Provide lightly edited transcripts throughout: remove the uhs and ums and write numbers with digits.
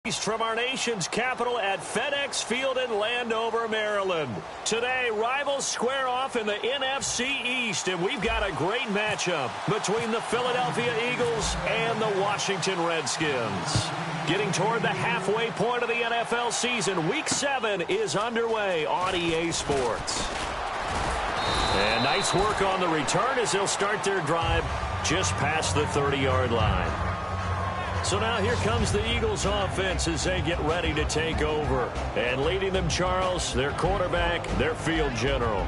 From our nation's capital at FedEx Field in Landover, Maryland. Today, rivals square off in the NFC East, and we've got a great matchup between the Philadelphia Eagles and the Washington Redskins. Getting toward the halfway point of the NFL season, Week 7 is underway on EA Sports. And nice work on the return as they'll start their drive just past the 30-yard line. So now here comes the Eagles offense as they get ready to take over. And leading them, Charles, their quarterback, their field general.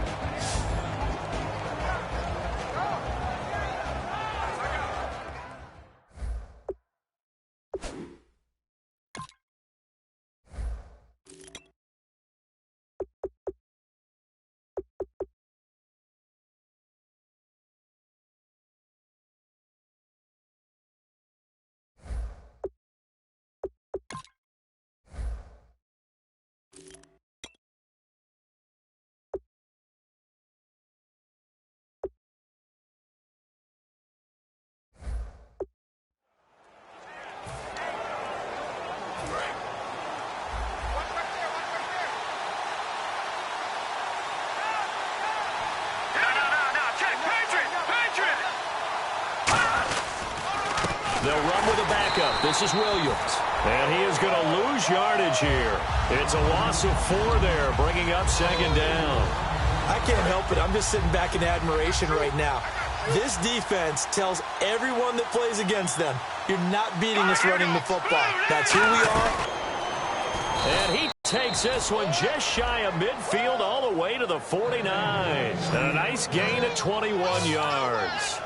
They'll run with a backup. This is Williams. And he is going to lose yardage here. It's a loss of 4 there, bringing up second down. I can't help it. I'm just sitting back in admiration right now. This defense tells everyone that plays against them, you're not beating us running the football. That's who we are. And he takes this one just shy of midfield all the way to the 49. And a nice gain of 21 yards.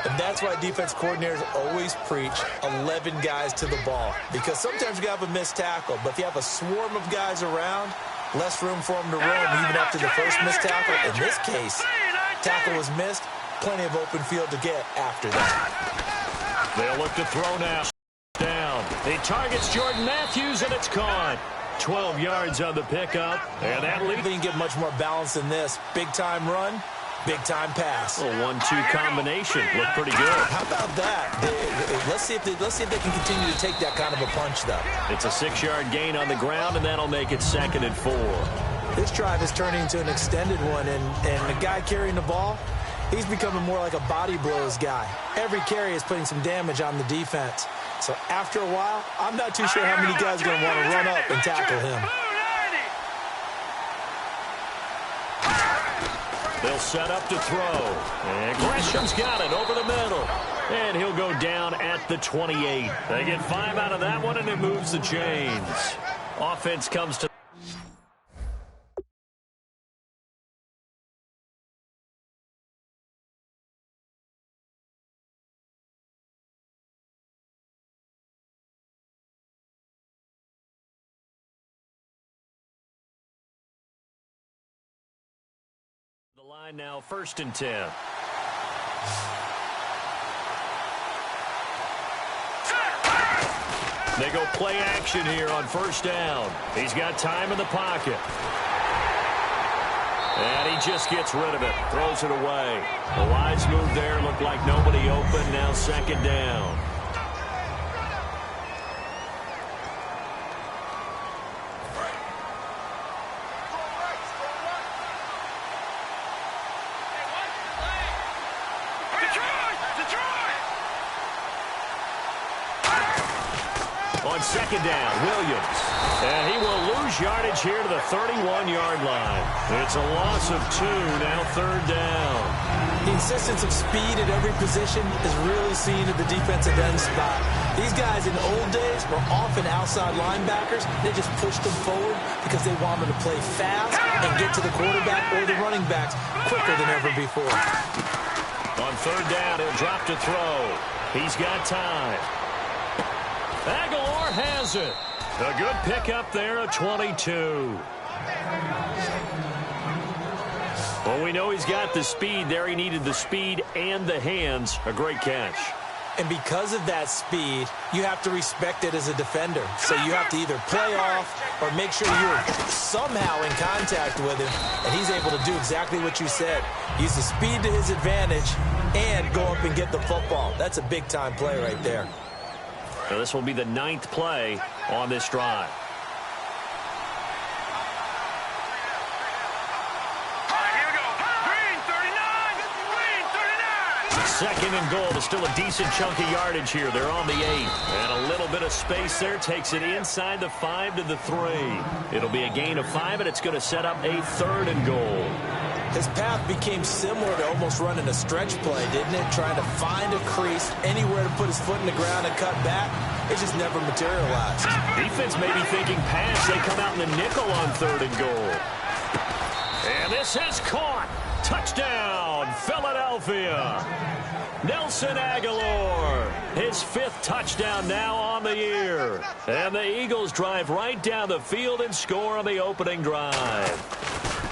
And that's why defense coordinators always preach 11 guys to the ball. Because sometimes you have a missed tackle, but if you have a swarm of guys around, less room for them to roam even after the first missed tackle. In this case, tackle was missed, plenty of open field to get after that. They'll look to throw now. Down. He targets Jordan Matthews, and it's caught. 12 yards on the pickup. And that lead. You can get much more balance than this. Big-time run. Big-time pass. A 1-2 combination. Look pretty good. How about that? Let's see if they can continue to take that kind of a punch, though. It's a 6-yard gain on the ground, and that'll make it 2nd and 4. This drive is turning into an extended one, and the guy carrying the ball, he's becoming more like a body blows guy. Every carry is putting some damage on the defense. So after a while, I'm not too sure how many guys are going to want to run up and tackle him. They'll set up to throw. And Gresham's got it over the middle. And he'll go down at the 28. They get 5 out of that one, and it moves the chains. Offense comes to... The line now, 1st and 10. They go play action here on 1st down. He's got time in the pocket. And he just gets rid of it. Throws it away. The wise move there. Looked like nobody open. Now 2nd down. On 2nd down, Williams. And he will lose yardage here to the 31-yard line. It's a loss of 2, now 3rd down. The insistence of speed at every position is really seen at the defensive end spot. These guys in old days were often outside linebackers. They just pushed them forward because they wanted to play fast and get to the quarterback or the running backs quicker than ever before. On 3rd down, he'll drop to throw. He's got time. Aguilar has it. A good pickup there at 22. Well, we know he's got the speed there. He needed the speed and the hands. A great catch. And because of that speed, you have to respect it as a defender. So you have to either play off or make sure you're somehow in contact with him. And he's able to do exactly what you said. Use the speed to his advantage and go up and get the football. That's a big-time play right there. Now, this will be the 9th play on this drive. Second and goal. There's still a decent chunk of yardage here. They're on the 8. And a little bit of space there takes it inside the 5 to the 3. It'll be a gain of 5, and it's going to set up a 3rd and goal. His path became similar to almost running a stretch play, didn't it? Trying to find a crease, anywhere to put his foot in the ground and cut back. It just never materialized. Defense may be thinking pass. They come out in the nickel on 3rd and goal. And this is caught. Touchdown, Philadelphia. Nelson Aguilar, his 5th touchdown now on the year. And the Eagles drive right down the field and score on the opening drive.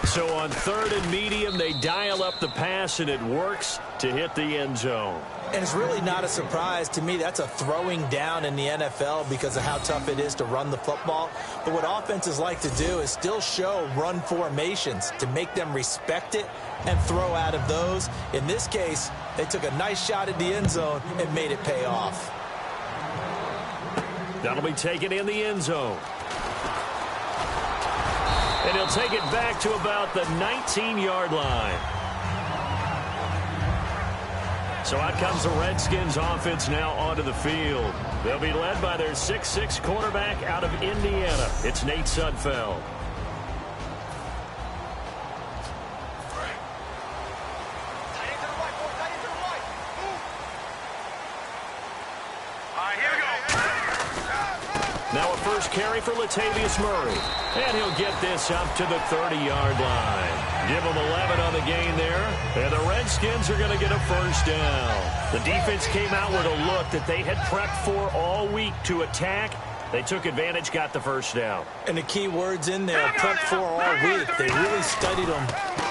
So on 3rd and medium, they dial up the pass, and it works to hit the end zone. And it's really not a surprise to me. That's a throwing down in the NFL because of how tough it is to run the football. But what offenses like to do is still show run formations to make them respect it and throw out of those. In this case, they took a nice shot at the end zone and made it pay off. That'll be taken in the end zone. And he'll take it back to about the 19-yard line. So out comes the Redskins offense now onto the field. They'll be led by their 6'6" quarterback out of Indiana. It's Nate Sudfeld. Now a first carry for Latavius Murray. And he'll get this up to the 30-yard line. Give him 11 on the gain there. And the Redskins are going to get a first down. The defense came out with a look that they had prepped for all week to attack. They took advantage, got the first down. And the key words in there, prepped for all week. They really studied them,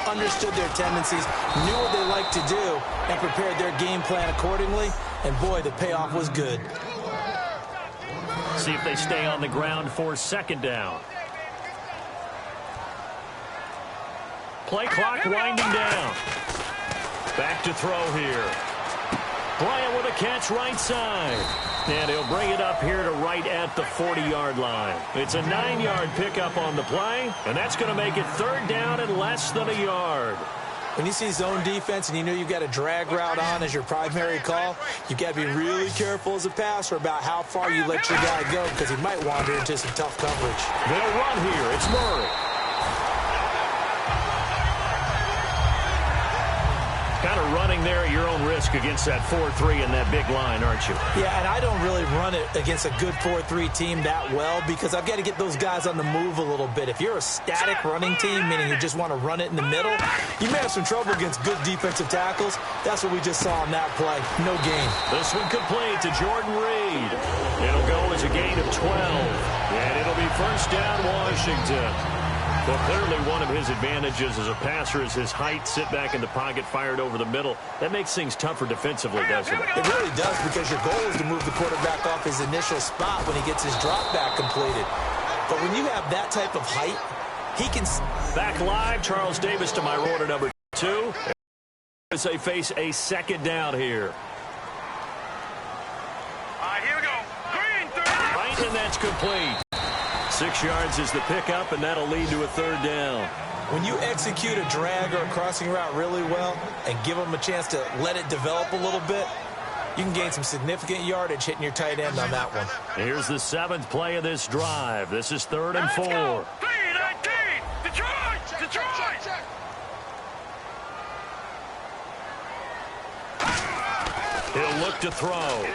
understood their tendencies, knew what they liked to do, and prepared their game plan accordingly. And boy, the payoff was good. See if they stay on the ground for 2nd down. Play clock winding down. Back to throw here. Bryant with a catch right side. And he'll bring it up here to right at the 40-yard line. It's a 9-yard pickup on the play, and that's going to make it 3rd down and less than a yard. When you see zone defense and you know you've got a drag route on as your primary call, you've got to be really careful as a passer about how far you let your guy go because he might wander into some tough coverage. They'll run here. It's Murray. Kind of running there at your own risk against that 4-3 and that big line, aren't you? Yeah, and I don't really run it against a good 4-3 team that well because I've got to get those guys on the move a little bit. If you're a static running team, meaning you just want to run it in the middle, you may have some trouble against good defensive tackles. That's what we just saw on that play. No gain. This one complete to Jordan Reed. It'll go as a gain of 12. And it'll be first down, Washington. Well, clearly one of his advantages as a passer is his height, sit back in the pocket, fired over the middle. That makes things tougher defensively, doesn't it? It really does because your goal is to move the quarterback off his initial spot when he gets his drop back completed. But when you have that type of height, he can... Back live, Charles Davis to my order number 2. As they face a 2nd down here. Here we go. Green, 30. Right, and that's complete. 6 yards is the pickup, and that'll lead to a 3rd down. When you execute a drag or a crossing route really well and give them a chance to let it develop a little bit, you can gain some significant yardage hitting your tight end on that one. Here's the 7th play of this drive. This is 3rd and 4. 3-19. Detroit! Detroit! He'll look to throw.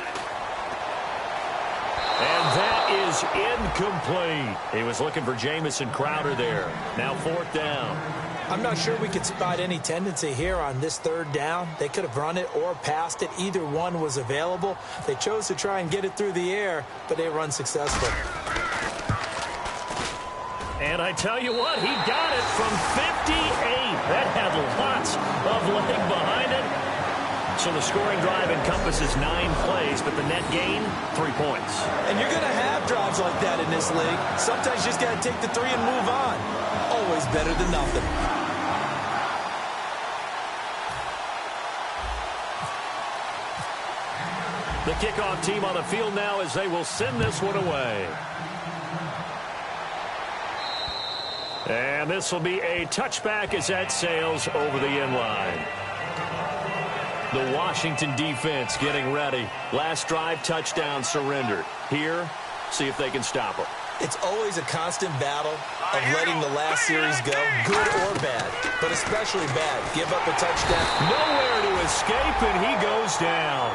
And that is incomplete. He was looking for Jamison Crowder there. Now 4th down. I'm not sure we could spot any tendency here on this 3rd down. They could have run it or passed it. Either one was available. They chose to try and get it through the air, but they were unsuccessful. And I tell you what, he got it from 58. That had lots of leg behind it. So the scoring drive encompasses 9 plays, but the net gain, 3 points. And you're going to have drives like that in this league. Sometimes you just got to take the 3 and move on. Always better than nothing. The kickoff team on the field now as they will send this one away. And this will be a touchback as that sails over the end line. The Washington defense getting ready. Last drive, touchdown surrendered. Here, see if they can stop them. It's always a constant battle of letting the last series go, good or bad, but especially bad. Give up a touchdown. Nowhere to escape, and he goes down.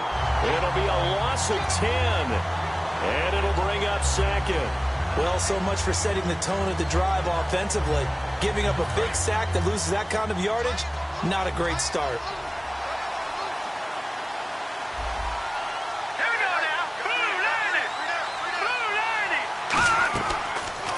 It'll be a loss of 10, and it'll bring up second. Well, so much for setting the tone of the drive offensively. Giving up a big sack that loses that kind of yardage, not a great start. Here we go now. Blue line it. Blue line it.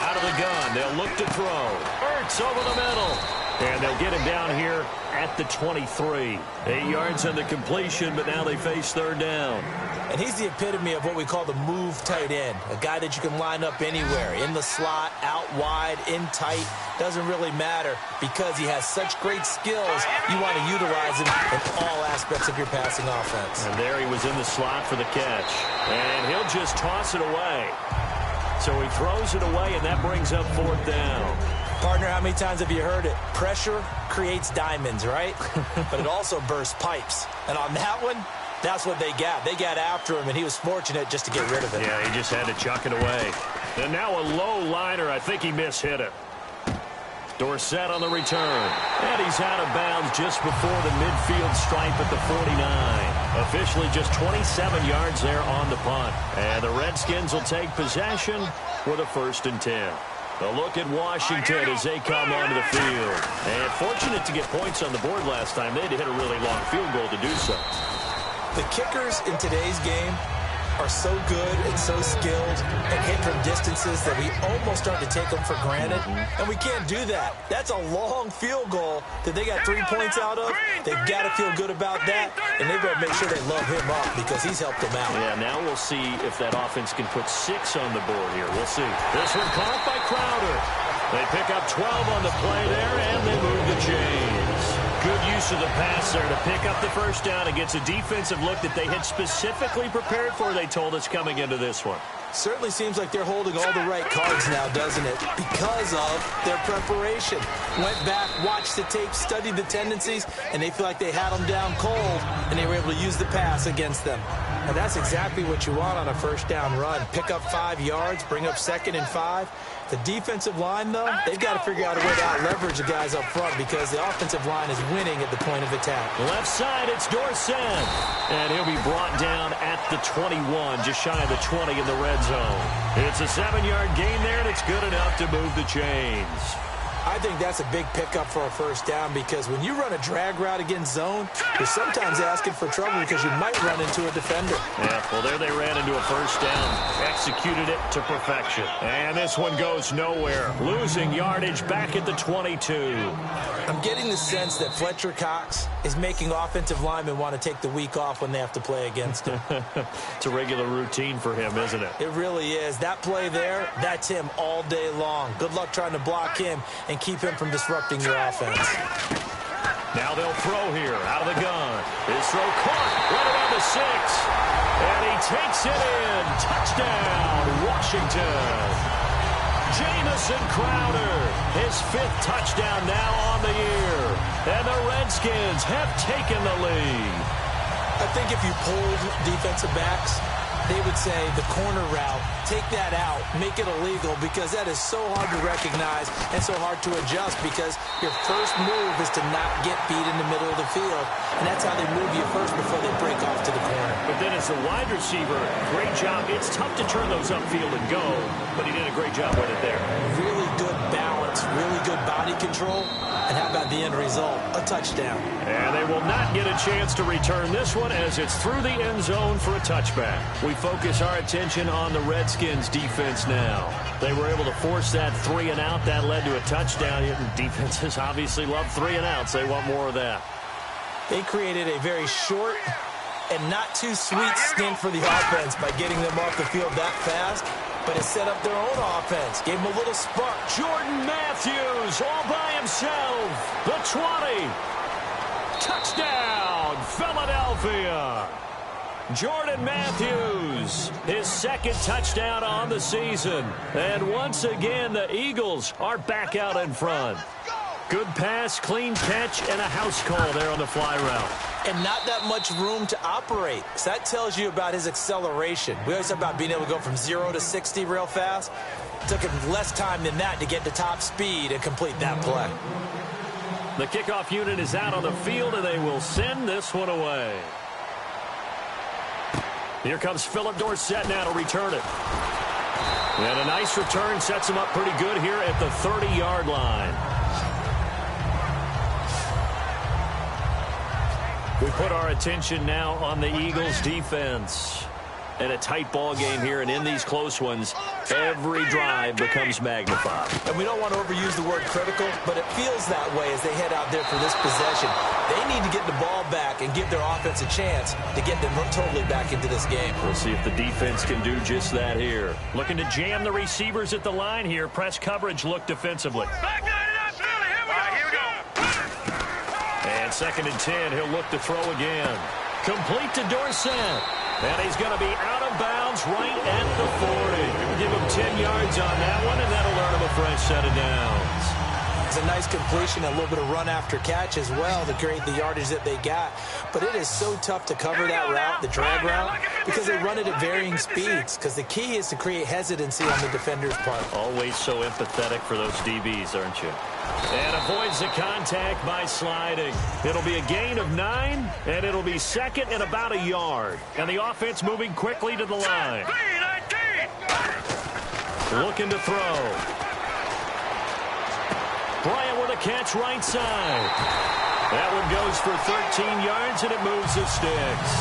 Out of the gun, they'll look to throw. Ertz over the middle. And they'll get him down here at the 23. 8 yards on the completion, but now they face third down. And he's the epitome of what we call the move tight end. A guy that you can line up anywhere. In the slot, out wide, in tight. Doesn't really matter because he has such great skills. You want to utilize him in all aspects of your passing offense. And there he was in the slot for the catch. And he'll just toss it away. So he throws it away, and that brings up fourth down. Partner, how many times have you heard it? Pressure creates diamonds, right? But it also bursts pipes. And on that one, that's what they got. They got after him, and he was fortunate just to get rid of it. Yeah, he just had to chuck it away. And now a low liner. I think he mishit it. Dorsett on the return. And he's out of bounds just before the midfield stripe at the 49. Officially just 27 yards there on the punt. And the Redskins will take possession with a 1st and 10. A look at Washington as they come onto the field. And fortunate to get points on the board last time. They had to hit a really long field goal to do so. The kickers in today's game are so good and so skilled and hit from distances that we almost start to take them for granted. And we can't do that. That's a long field goal that they got 3 points out of. They've got to feel good about that, and they better make sure they love him up because he's helped them out. Yeah, now we'll see if that offense can put 6 on the board here. We'll see. This one caught by Crowder. They pick up 12 on the play there, and they move the chains. Good use of the pass there to pick up the first down against a defensive look that they had specifically prepared for, they told us, coming into this one. Certainly seems like they're holding all the right cards now, doesn't it? Because of their preparation. Went back, watched the tape, studied the tendencies, and they feel like they had them down cold, and they were able to use the pass against them. And that's exactly what you want on a first down run. Pick up 5 yards, bring up 2nd and 5. The defensive line, though, they've got to figure out a way to out-leverage the guys up front because the offensive line is winning at the point of attack. Left side, it's Dorsett. And he'll be brought down at the 21, just shy of the 20 in the red zone. It's a 7-yard gain there, and it's good enough to move the chains. I think that's a big pickup for a first down because when you run a drag route against zone, you're sometimes asking for trouble because you might run into a defender. Yeah, well, there they ran into a first down. Executed it to perfection. And this one goes nowhere. Losing yardage back at the 22. I'm getting the sense that Fletcher Cox is making offensive linemen want to take the week off when they have to play against him. It's a regular routine for him, isn't it? It really is. That play there, that's him all day long. Good luck trying to block him and keep him from disrupting your offense. Now they'll throw here out of the gun. His throw caught right around the 6. And he takes it in. Touchdown, Washington. Jamison Crowder, his 5th touchdown now on the year. And the Redskins have taken the lead. I think if you pulled defensive backs, they would say the corner route, take that out, make it illegal because that is so hard to recognize and so hard to adjust because your first move is to not get beat in the middle of the field. And that's how they move you first before they break off to the corner. But then as a wide receiver, great job. It's tough to turn those upfield and go, but he did a great job with it there. Really good balance, really good body control. And how about the end result? A touchdown. And they will not get a chance to return this one as it's through the end zone for a touchback. We focus our attention on the Redskins defense now. They were able to force that 3 and out. That led to a touchdown. Defenses obviously love 3 and outs. They want more of that. They created a very short and not too sweet stint for the offense by getting them off the field that fast. But it set up their own offense. Gave them a little spark. Jordan Matthews all by himself. The 20. Touchdown, Philadelphia. Jordan Matthews, his second touchdown on the season. And once again, the Eagles are back out in front. Good pass, clean catch, and a house call there on the fly route. And not that much room to operate. So that tells you about his acceleration. We always talk about being able to go from 0 to 60 real fast. It took him less time than that to get to top speed and complete that play. The kickoff unit is out on the field, and they will send this one away. Here comes Philip Dorsett now to return it. And a nice return sets him up pretty good here at the 30-yard line. We put our attention now on the Eagles' defense. And a tight ball game here, and in these close ones, every drive becomes magnified. And we don't want to overuse the word critical, but it feels that way as they head out there for this possession. They need to get the ball back and give their offense a chance to get them totally back into this game. We'll see if the defense can do just that here. Looking to jam the receivers at the line here. Press coverage look defensively. Here we go. And 2nd and 10, he'll look to throw again. Complete to Dorsett. And he's going to be out of bounds right at the 40. Give him 10 yards on that one, and that'll earn him a fresh set of downs. It's a nice completion, a little bit of run after catch as well to create the yardage that they got. But it is so tough to cover that route, the drag route, because they run it at varying speeds. Because the key is to create hesitancy on the defender's part. Always so empathetic for those DBs, aren't you? And avoids the contact by sliding. It'll be a gain of 9, and it'll be 2nd and about a yard. And the offense moving quickly to the line. Looking to throw. Bryant with a catch right side. That one goes for 13 yards, and it moves the sticks.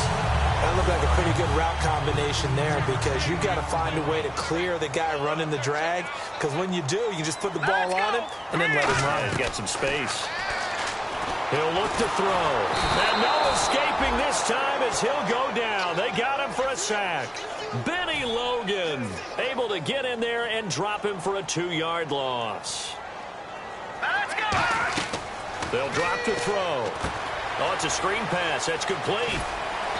That looked like a pretty good route combination there because you've got to find a way to clear the guy running the drag, because when you do, you just put the ball on him and then let him run. He's got some space. He'll look to throw. And no escaping this time as he'll go down. They got him for a sack. Benny Logan able to get in there and drop him for a 2-yard loss. Let's go. They'll drop to throw. Oh, it's a screen pass. That's complete.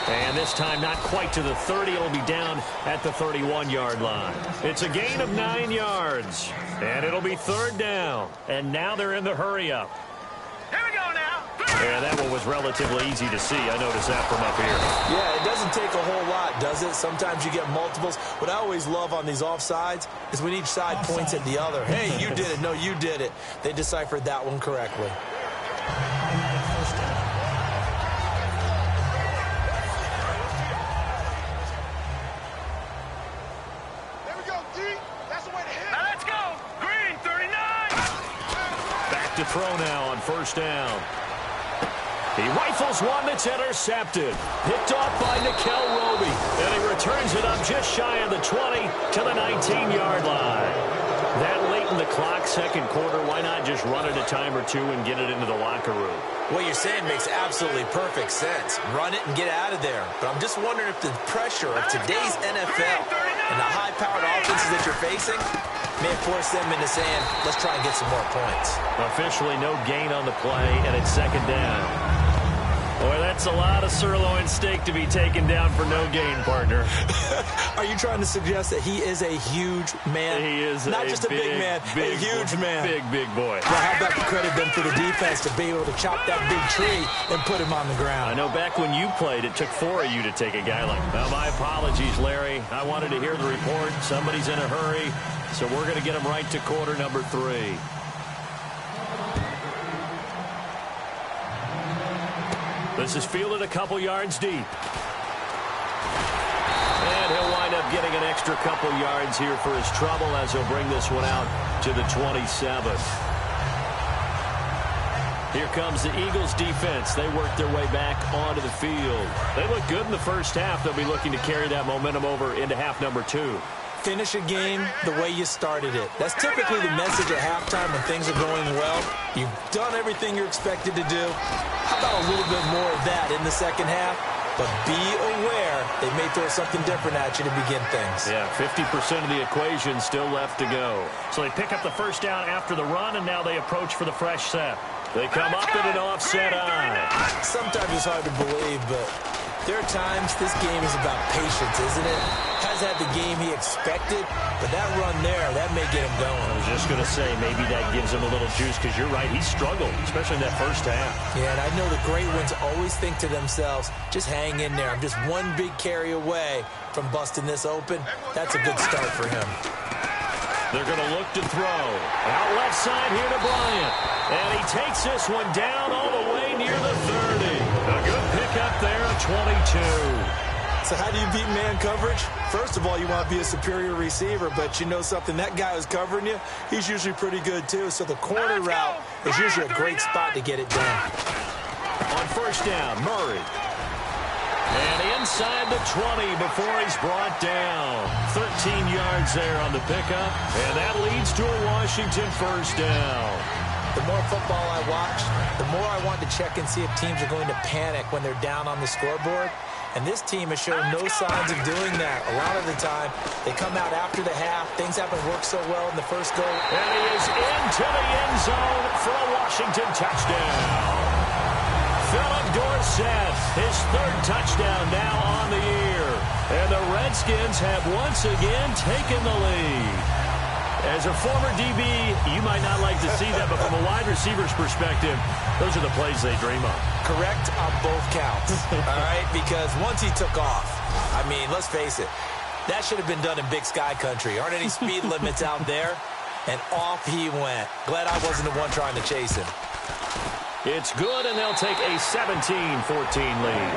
And this time not quite to the 30. It'll be down at the 31-yard line. It's a gain of 9 yards. And it'll be 3rd down. And now they're in the hurry-up. Here we go now. And that one was relatively easy to see. I noticed that from up here. Yeah, it doesn't take a whole lot, does it? Sometimes you get multiples. What I always love on these offsides is when each side points at the other. Hey, you did it. No, you did it. They deciphered that one correctly. Let's go. Green, 39. Back to throw now on 1st down. He rifles one that's intercepted. Picked off by Nickel Roby. And he returns it up just shy of the 20 to the 19-yard line. That late in the clock, 2nd quarter, why not just run it a time or two and get it into the locker room? What you're saying makes absolutely perfect sense. Run it and get out of there. But I'm just wondering if the pressure of today's NFL and the high-powered offenses that you're facing may force them into saying, let's try and get some more points. Officially no gain on the play, and it's 2nd down. Boy, that's a lot of sirloin steak to be taken down for no gain, partner. Are you trying to suggest that he is a huge man? He is not just a big man, a huge man. Big boy. Well, how about you credit them for the defense to be able to chop that big tree and put him on the ground? I know back when you played, it took 4 of you to take a guy like that. Well, my apologies, Larry. I wanted to hear the report. Somebody's in a hurry, so we're going to get him right to quarter number 3. This is fielded a couple yards deep. And he'll wind up getting an extra couple yards here for his trouble as he'll bring this one out to the 27th. Here comes the Eagles defense. They work their way back onto the field. They look good in the first half. They'll be looking to carry that momentum over into half number 2. Finish a game the way you started it. That's typically the message at halftime when things are going well. You've done everything you're expected to do. How about a little bit more of that in the second half? But be aware they may throw something different at you to begin things. Yeah, 50% of the equation still left to go. So they pick up the 1st down after the run, and now they approach for the fresh set. They come up in an offset eye. Sometimes it's hard to believe, but There are times this game is about patience, isn't it? Hasn't had the game he expected, but that run there, that may get him going. I was just going to say, maybe that gives him a little juice, because you're right, he struggled, especially in that first half. Yeah, and I know the great ones always think to themselves, just hang in there. I'm just one big carry away from busting this open. That's a good start for him. They're going to look to throw. Out left side here to Bryant. And he takes this one down all the way near the 30. A good pickup there, a 22. So how do you beat man coverage? First of all, you want to be a superior receiver, but you know something, that guy who's covering you, he's usually pretty good too. So the corner route is usually a great spot to get it done. On first down, Murray. And inside the 20 before he's brought down. 13 yards there on the pickup, and that leads to a Washington first down. The more football I watch, the more I want to check and see if teams are going to panic when they're down on the scoreboard. And this team has shown no signs of doing that. A lot of the time, they come out after the half. Things haven't worked so well in the first go. And he is into the end zone for a Washington touchdown. Philip Dorsett, his third touchdown now on the year. And the Redskins have once again taken the lead. As a former DB, you might not like to see that, but from a wide receiver's perspective, those are the plays they dream of. Correct on both counts, all right? Because once he took off, I mean, let's face it, that should have been done in Big Sky country. Aren't any speed limits out there? And off he went. Glad I wasn't the one trying to chase him. It's good, and they'll take a 17-14 lead.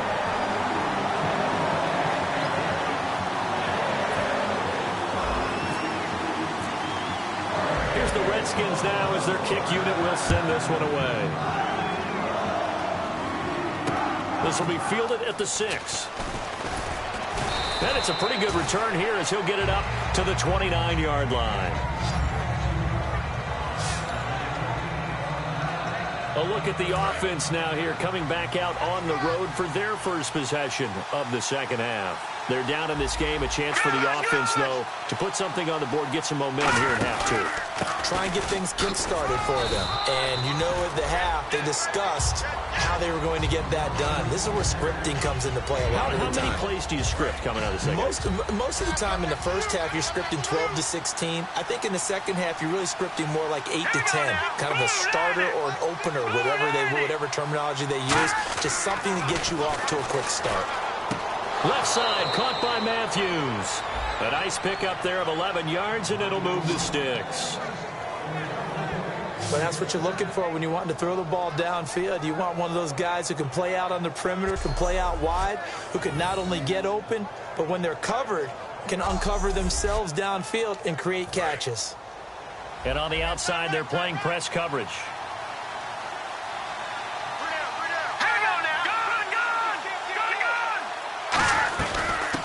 Here's the Redskins now as their kick unit will send this one away. This will be fielded at the 6. And it's a pretty good return here as he'll get it up to the 29-yard line. A look at the offense now here, coming back out on the road for their first possession of the second half. They're down in this game. A chance for the offense, though, to put something on the board, get some momentum here in half two. Try and get things kick-started for them. And you know at the half, they discussed how they were going to get that done. This is where scripting comes into play a lot of the time. How many plays do you script coming out of the second half? Most of the time in the first half, you're scripting 12 to 16. I think in the second half, you're really scripting more like 8 to 10. Kind of a starter or an opener, whatever terminology they use. Just something to get you off to a quick start. Left side, caught by Matthews. A nice pickup there of 11 yards, and it'll move the sticks. But that's what you're looking for when you want to throw the ball downfield. You want one of those guys who can play out on the perimeter, can play out wide, who can not only get open, but when they're covered, can uncover themselves downfield and create catches. And on the outside, they're playing press coverage.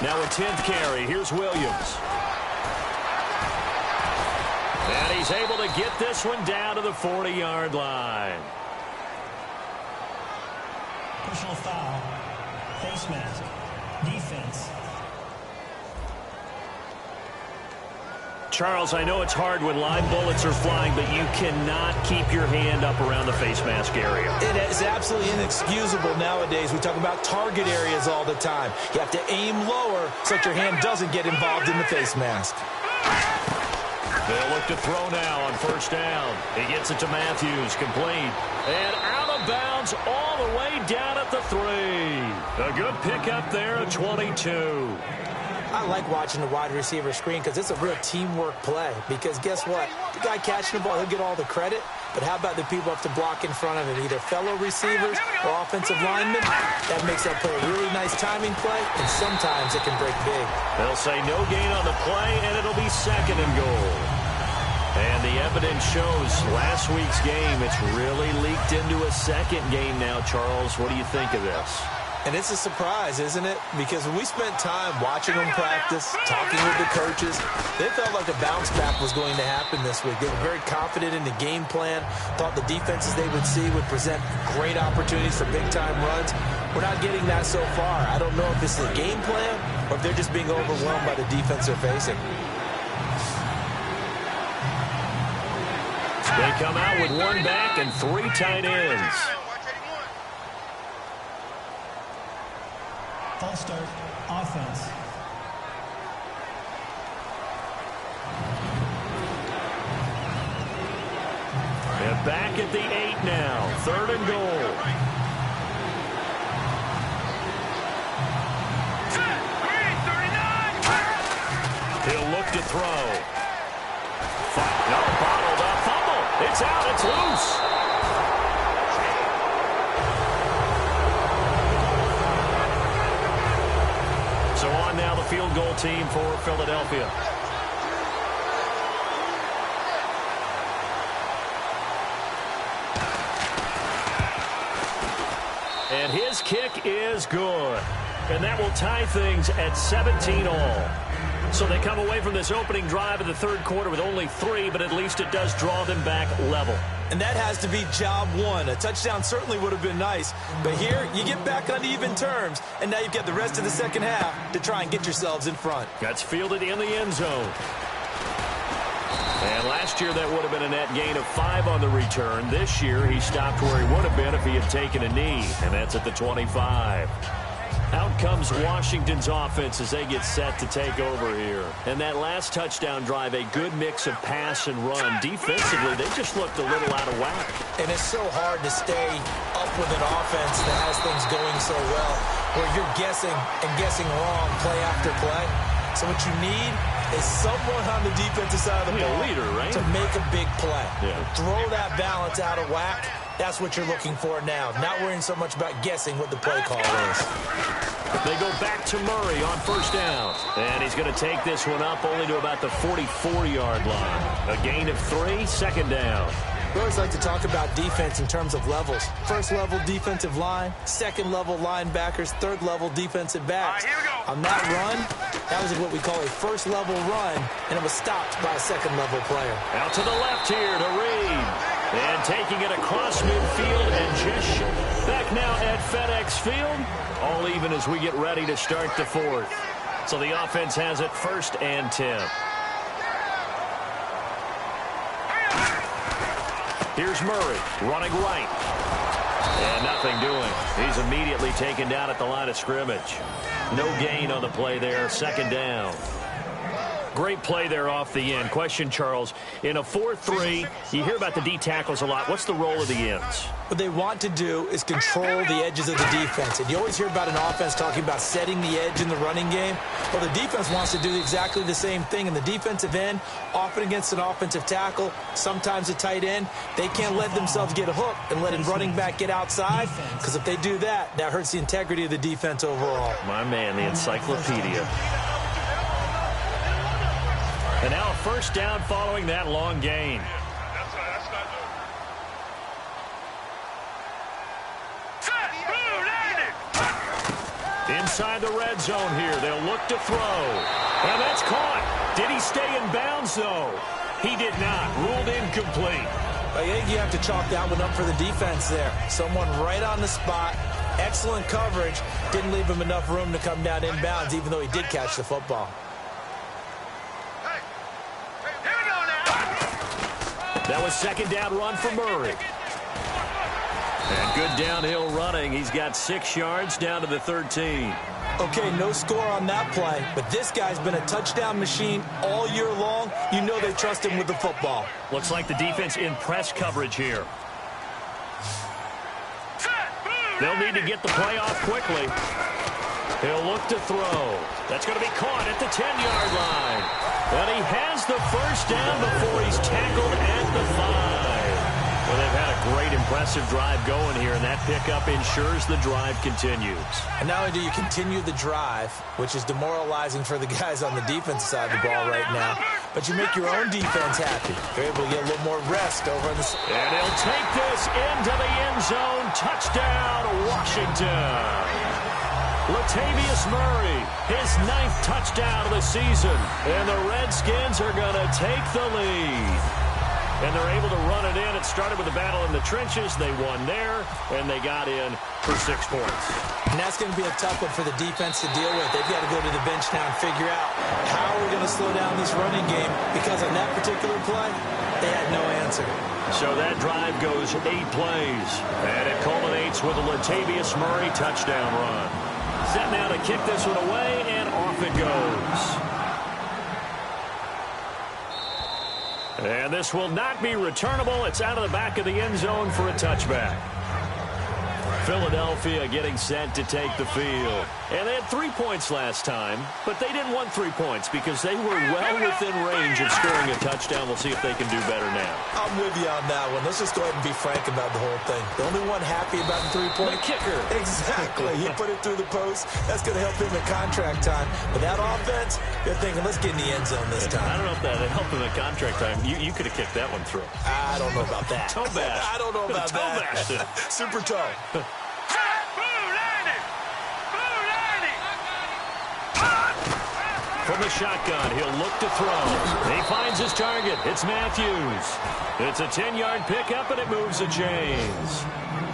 Now a 10th carry. Here's Williams. And he's able to get this one down to the 40-yard line. Personal foul. Face mask. Defense. Charles, I know it's hard when live bullets are flying, but you cannot keep your hand up around the face mask area. It is absolutely inexcusable nowadays. We talk about target areas all the time. You have to aim lower so that your hand doesn't get involved in the face mask. They'll look to throw now on first down. He gets it to Matthews, complete. And out of bounds all the way down at the 3. A good pickup there at 22. I like watching the wide receiver screen because it's a real teamwork play. Because guess what? The guy catching the ball, he'll get all the credit. But how about the people up to block in front of him? Either fellow receivers or offensive linemen. That makes that play a really nice timing play, and sometimes it can break big. They'll say no gain on the play, and it'll be 2nd and goal. And the evidence shows last week's game, it's really leaked into a second game now, Charles. What do you think of this? And it's a surprise, isn't it? Because when we spent time watching them practice, talking with the coaches, they felt like a bounce back was going to happen this week. They were very confident in the game plan, thought the defenses they would see would present great opportunities for big-time runs. We're not getting that so far. I don't know if it's the game plan or if they're just being overwhelmed by the defense they're facing. They come out with one back and 3 tight ends. False start, offense. And back at the 8 now. 3rd and goal. He'll look to throw. No, bottled up. Fumble. It's out. It's loose. So on now the field goal team for Philadelphia. And his kick is good. And that will tie things at 17 all. So they come away from this opening drive of the 3rd quarter with only 3, but at least it does draw them back level. And that has to be job one. A touchdown certainly would have been nice. But here, you get back on even terms. And now you've got the rest of the second half to try and get yourselves in front. That's fielded in the end zone. And last year, that would have been a net gain of 5 on the return. This year, he stopped where he would have been if he had taken a knee. And that's at the 25. Out comes Washington's offense as they get set to take over here. And that last touchdown drive, a good mix of pass and run. Defensively, they just looked a little out of whack. And it's so hard to stay up with an offense that has things going so well, where you're guessing and guessing wrong play after play. So what you need is someone on the defensive side of the ball leader, right? to make a big play. Yeah. Throw that balance out of whack. That's what you're looking for now. Not worrying so much about guessing what the play call is. They go back to Murray on 1st down. And he's going to take this one up only to about the 44-yard line. A gain of 3, 2nd down. We always like to talk about defense in terms of levels. 1st level defensive line, 2nd level linebackers, 3rd level defensive backs. Here we go. On that run, that was what we call a 1st level run, and it was stopped by a 2nd level player. Out to the left here to Reed. And taking it across midfield and just back now at FedEx Field. All even as we get ready to start the 4th. So the offense has it 1st and 10. Here's Murray running right. And nothing doing. He's immediately taken down at the line of scrimmage. No gain on the play there. 2nd down. Great play there off the end. Question, Charles, in a 4-3, you hear about the D tackles a lot. What's the role of the ends? What they want to do is control the edges of the defense. And you always hear about an offense talking about setting the edge in the running game. Well, the defense wants to do exactly the same thing. In the defensive end, often against an offensive tackle, sometimes a tight end, they can't let themselves get hooked and let a running back get outside, because if they do that, that hurts the integrity of the defense overall. My man, the encyclopedia. And now a 1st down following that long gain. Inside the red zone here. They'll look to throw. And that's caught. Did he stay in bounds, though? He did not. Ruled incomplete. I think you have to chalk that one up for the defense there. Someone right on the spot. Excellent coverage. Didn't leave him enough room to come down inbounds, even though he did catch the football. That was 2nd down run for Murray. And good downhill running. He's got 6 yards down to the 13. Okay, no score on that play, but this guy's been a touchdown machine all year long. You know they trust him with the football. Looks like the defense in press coverage here. They'll need to get the play off quickly. He'll look to throw. That's going to be caught at the 10-yard line. And he has the 1st down before he's tackled at the 5. Well, they've had a great, impressive drive going here, and that pickup ensures the drive continues. And not only do you continue the drive, which is demoralizing for the guys on the defensive side of the ball right now, but you make your own defense happy. You're able to get a little more rest over on the... And he'll take this into the end zone. Touchdown, Washington. Latavius Murray, his 9th touchdown of the season. And the Redskins are going to take the lead. And they're able to run it in. It started with a battle in the trenches. They won there, and they got in for 6 points. And that's going to be a tough one for the defense to deal with. They've got to go to the bench now and figure out how are we going to slow down this running game, because on that particular play, they had no answer. So that drive goes 8 plays, and it culminates with a Latavius Murray touchdown run. Set now to kick this one away, and off it goes. And this will not be returnable. It's out of the back of the end zone for a touchback. Philadelphia getting set to take the field. And they had 3 points last time, but they didn't want 3 points because they were well within range of scoring a touchdown. We'll see if they can do better now. I'm with you on that one. Let's just go ahead and be frank about the whole thing. The only one happy about the 3-point? The kicker. Exactly. He put it through the post. That's going to help him at contract time. But that offense, they're thinking, let's get in the end zone this time. I don't know if that helped him at contract time. You could have kicked that one through. I don't know about that. Toe bash. I don't know about toe that. Bashed it. Super toe. From the shotgun, he'll look to throw. He finds his target. It's Matthews. It's a 10-yard pickup, and it moves the chains.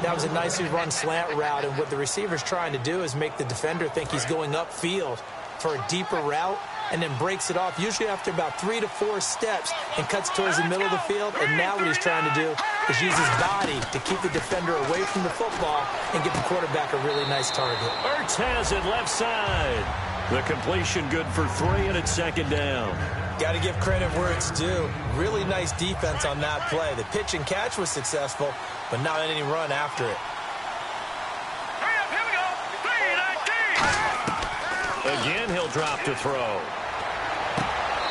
That was a nicely run slant route, and what the receiver's trying to do is make the defender think he's going upfield for a deeper route, and then breaks it off, usually after about 3 to 4 steps, and cuts towards the middle of the field. And now what he's trying to do is use his body to keep the defender away from the football and get the quarterback a really nice target. Ertz has it left side. The completion good for 3, and it's second down. Got to give credit where it's due. Really nice defense on that play. The pitch and catch was successful, but not any run after it. Again, he'll drop to throw.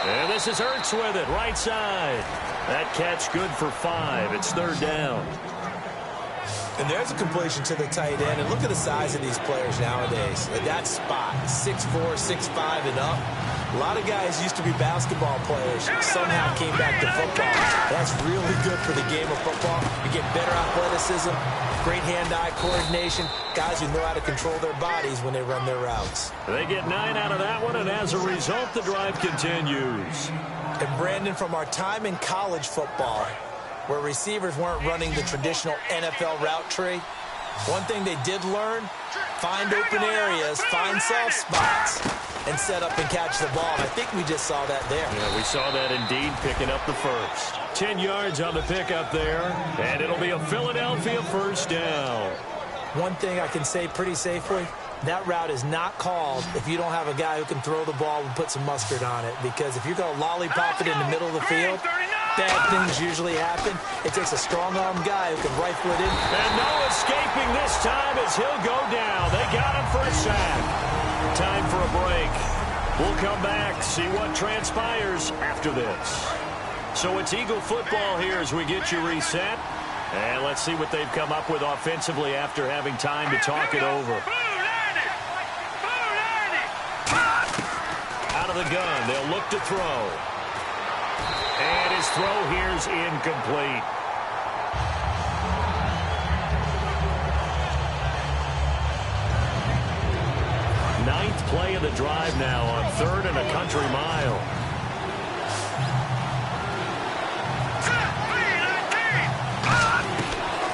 And this is Ertz with it, right side. That catch good for 5. It's third down. And there's a completion to the tight end. And look at the size of these players nowadays. At that spot, 6'4", 6'5", and up. A lot of guys used to be basketball players, somehow came back to football. That's really good for the game of football. You get better athleticism, great hand-eye coordination, guys who know how to control their bodies when they run their routes. They get 9 out of that one, and as a result, the drive continues. And Brandon, from our time in college football, where receivers weren't running the traditional NFL route tree, one thing they did learn, find open areas, find soft spots, and set up and catch the ball. And I think we just saw that there. Yeah, we saw that indeed, picking up the first. 10 yards on the pickup there, and it'll be a Philadelphia first down. One thing I can say pretty safely, that route is not called if you don't have a guy who can throw the ball and put some mustard on it. Because if you're going to lollipop it in the middle of the field, bad things usually happen. It takes a strong-arm guy who can rifle it in. And no escaping this time as he'll go down. They got him for a sack. Time for a break. We'll come back, see what transpires after this. So it's Eagle football here as we get you reset. And let's see what they've come up with offensively after having time to talk it over. Out of the gun, they'll look to throw. And his throw here's incomplete. Ninth play of the drive now on 3rd and a country mile.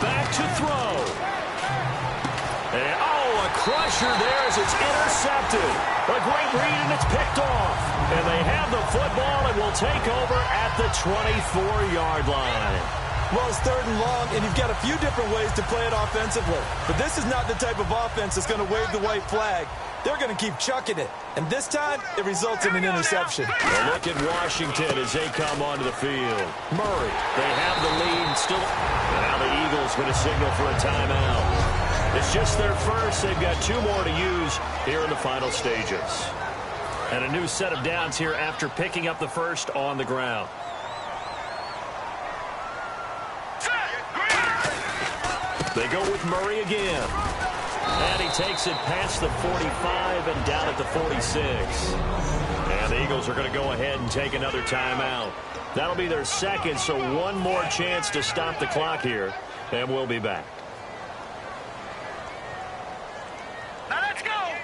Back to throw. And, a crusher there as it's intercepted. A great read, and it's picked off. And they have the football and will take over at the 24-yard line. Well, it's 3rd and long, and you've got a few different ways to play it offensively. But this is not the type of offense that's going to wave the white flag. They're going to keep chucking it. And this time, it results in an interception. A look at Washington as they come onto the field. Murray, they have the lead still. And now the Eagles going to signal for a timeout. It's just their first. They've got 2 more to use here in the final stages. And a new set of downs here after picking up the first on the ground. They go with Murray again. And he takes it past the 45 and down at the 46. And the Eagles are going to go ahead and take another timeout. That'll be their second, so one more chance to stop the clock here. And we'll be back. Now let's go.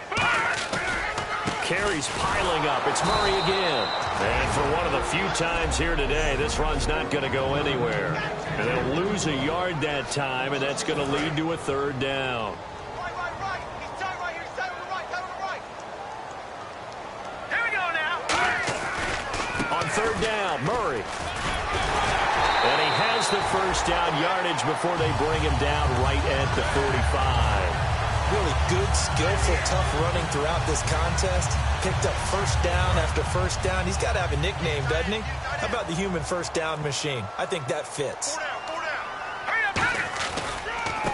Carries piling up. It's Murray again. And for one of the few times here today, this run's not going to go anywhere. And they'll lose a yard that time, and that's going to lead to a 3rd down. Right. He's tight right here. He's tight on the right. Tight on the right. Here we go now. On 3rd down, Murray. And he has the first down yardage before they bring him down right at the 45. Really good, skillful, tough running throughout this contest. Picked up first down after first down. He's got to have a nickname, doesn't he? How about the human first down machine? I think that fits.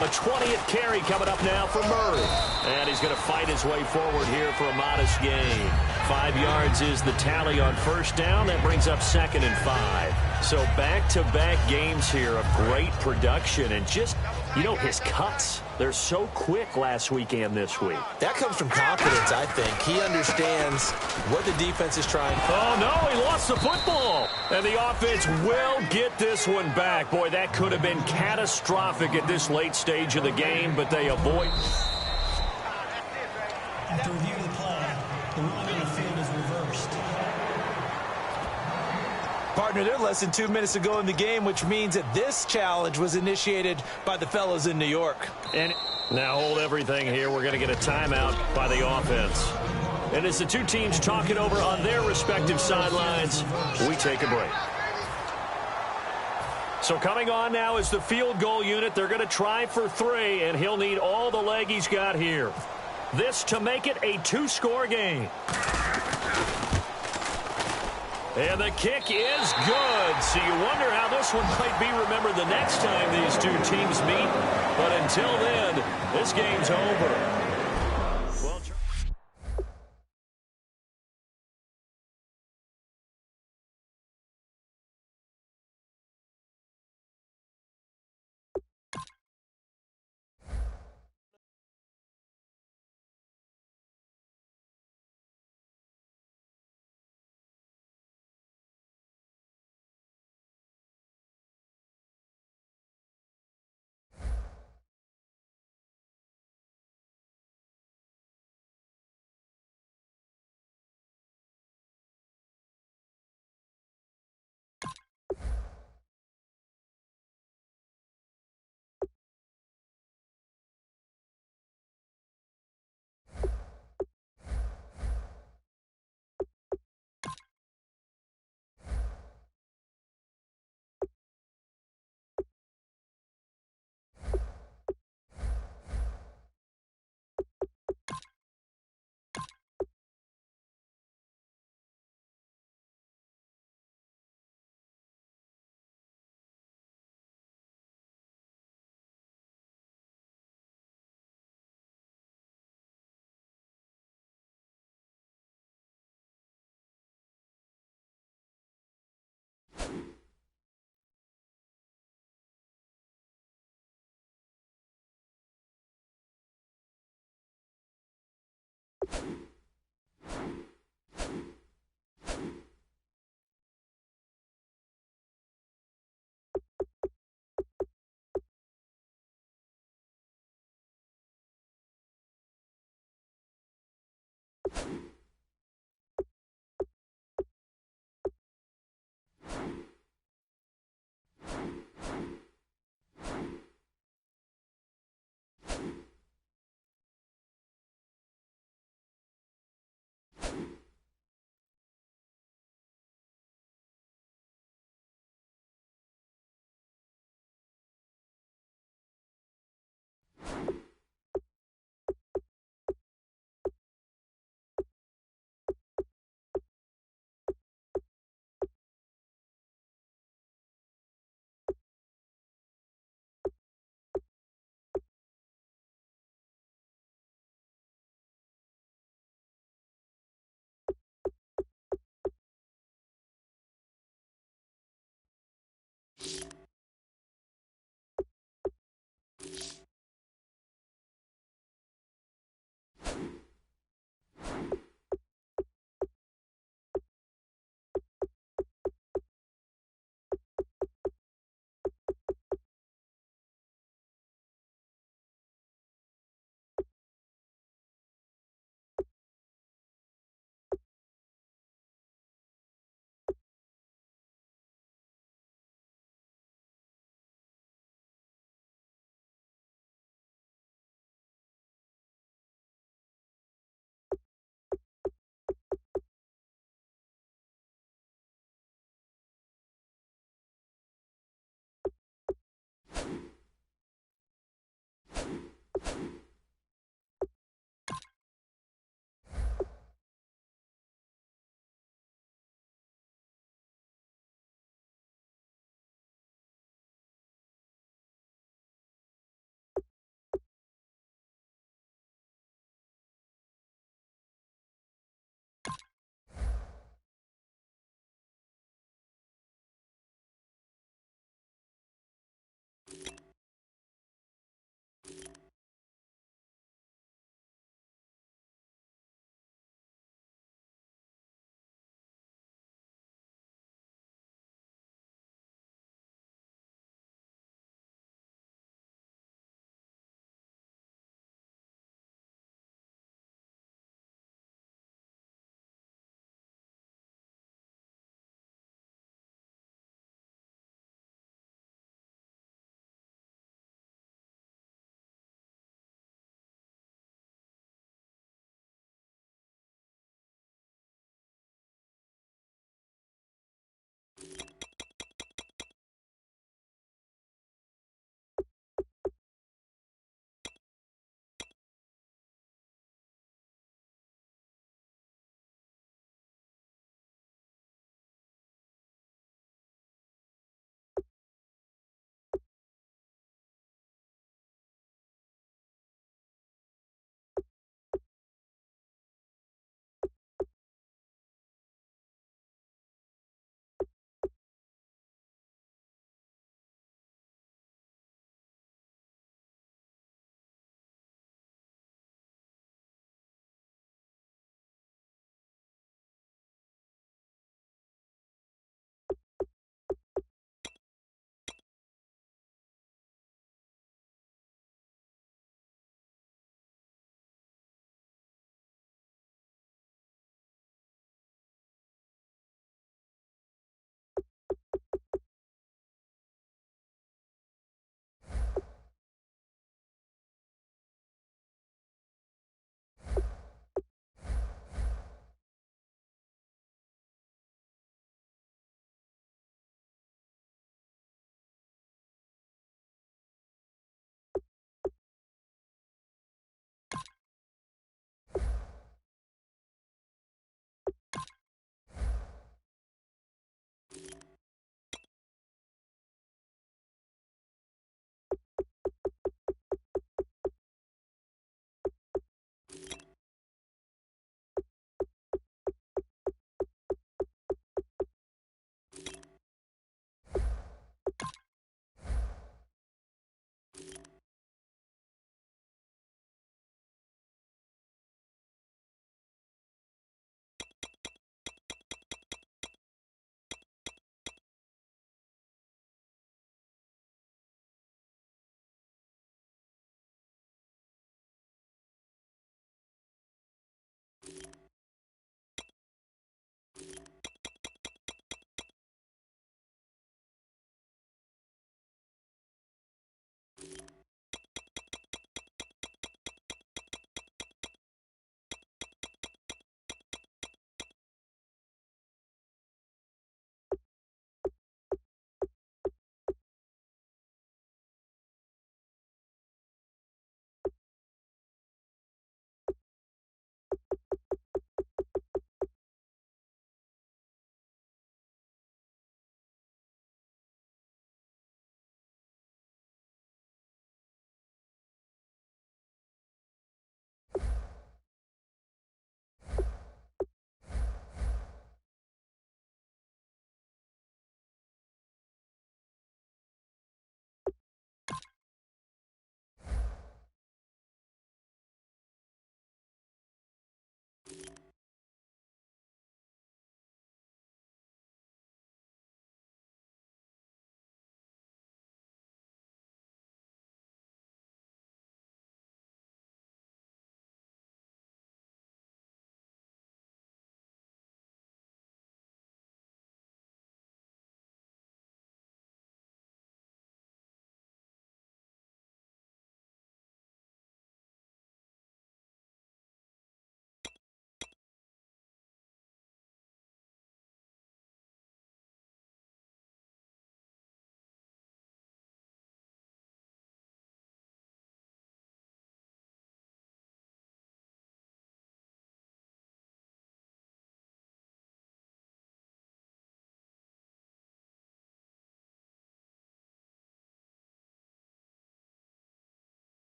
A 20th carry coming up now for Murray. And he's going to fight his way forward here for a modest gain. 5 yards is the tally on first down. That brings up 2nd and 5. So back-to-back games here of great production. And just, you know, his cuts. They're so quick last week and this week. That comes from confidence, I think. He understands what the defense is trying. Oh, no, he lost the football. And the offense will get this one back. Boy, that could have been catastrophic at this late stage of the game, but they avoid. After review of the play, the ruling on the field is reversed. Partner, they're less than 2 minutes to go in the game, which means that this challenge was initiated by the fellows in New York. And now hold everything here. We're going to get a timeout by the offense. And as the two teams talk it over on their respective sidelines, we take a break. So coming on now is the field goal unit. They're going to try for 3, and he'll need all the leg he's got here. This to make it a 2-score game. And the kick is good. So you wonder how this one might be remembered the next time these two teams meet. But until then, this game's over.